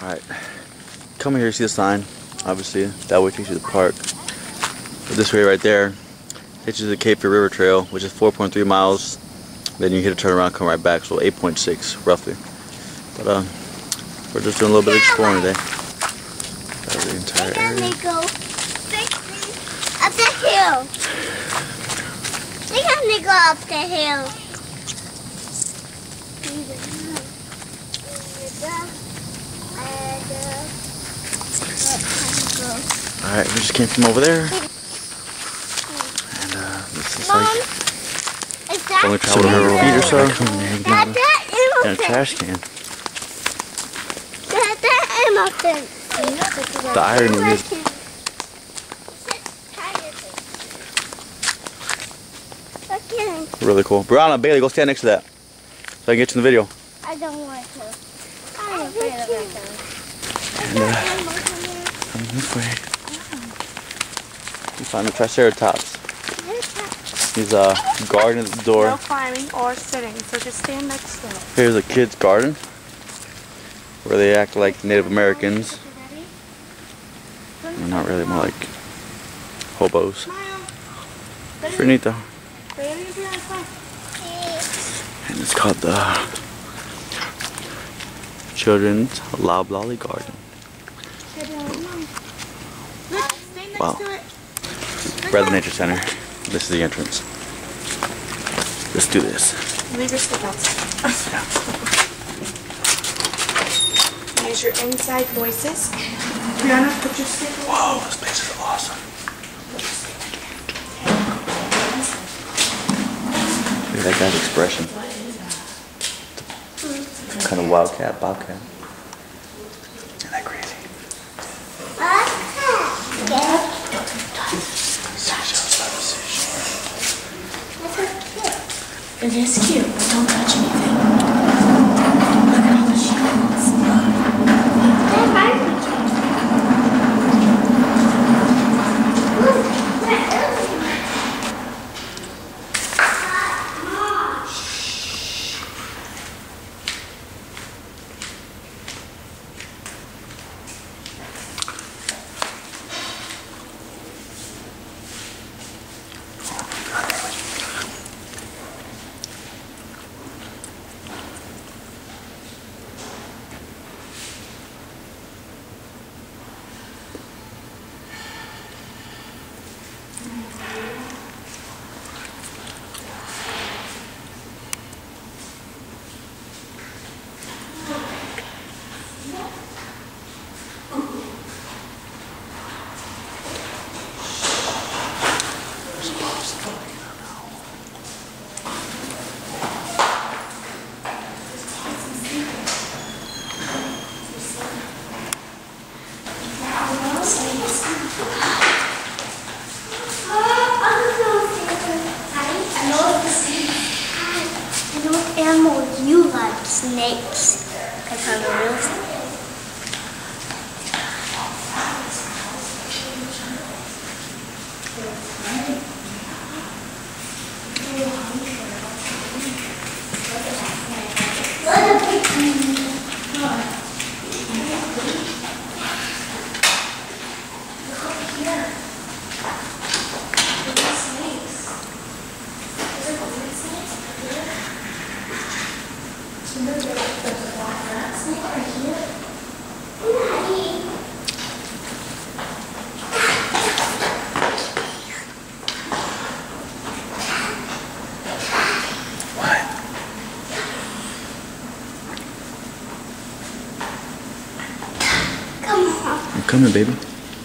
Alright, come here, see the sign, obviously, that way takes you to the park. But this way right there takes you to the Cape Fear River Trail, which is 4.3 miles. Then you hit a turnaround, come right back, so 8.6 roughly. But we're just doing a little bit of exploring today. That's the entire area. Go up the hill. We're gonna go up the hill. Alright, we just came from over there. And this is Mom, like is that only traveled 100 feet or so. And a that trash can. elephant? The irony is really cool. Brianna, Bailey, go stand next to that so I can get you in the video. I don't want to. I'm afraid of it. And come this way. You find the Triceratops. He's guarding at the door. No climbing or sitting, so just stand next to it. Here's a kid's garden where they act like Native Americans. Well, not really, more like hobos. Pretty neat though. And it's called the Children's Loblolly Garden. Wow. We're at the Nature Center. This is the entrance. Let's do this. Leave your stick outside. Yeah. Use your inside voices. Brianna, put your stick away. Whoa, this place is awesome. Look at that guy's expression. Kind of wildcat, bobcat. Isn't that crazy? Seashells by the seashore. It is cute, but don't touch anything. Look at all the shells. Animals you like? Snakes. I found a real snake. I'm coming, baby.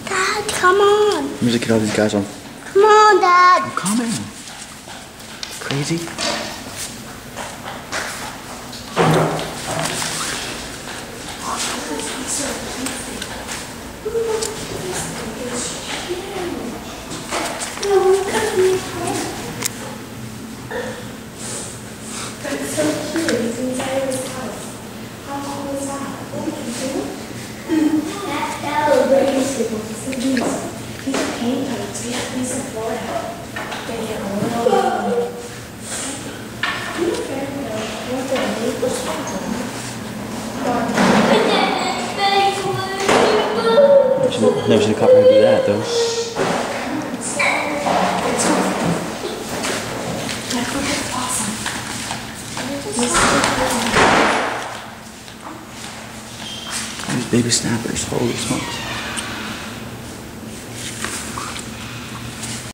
Dad, come on. Let me just get all these guys on. Come on, Dad. I'm coming. Crazy. That's so cute. He's inside his house. How cool is that? These are paint pellets. We have these in Florida. They get a little... What the maple Never seen a copperhead do that though. These baby snappers, holy smokes.